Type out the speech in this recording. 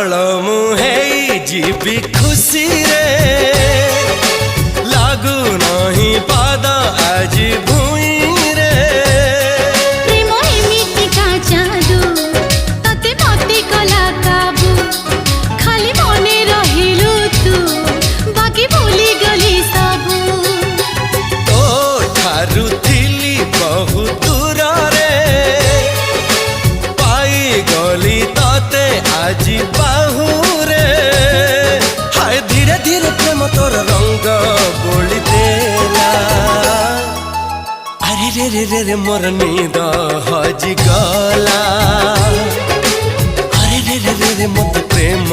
पागल मुहे जीवी खुशी रे लागू नहीं पाद आज भूई रे प्रेम एमिति का जादू तते मते कला काबू खाली मने रहिलु तू बाकी भूली गली सबू तो ठारू थिली बहु दूर रे पाई गली तते आज बाहू रे हाय धीरे धीरे प्रेम तोर रंग बोली देला अरे रे रे रे रे मोर नींद हजी गला अरे रे रे रे रे मत प्रेम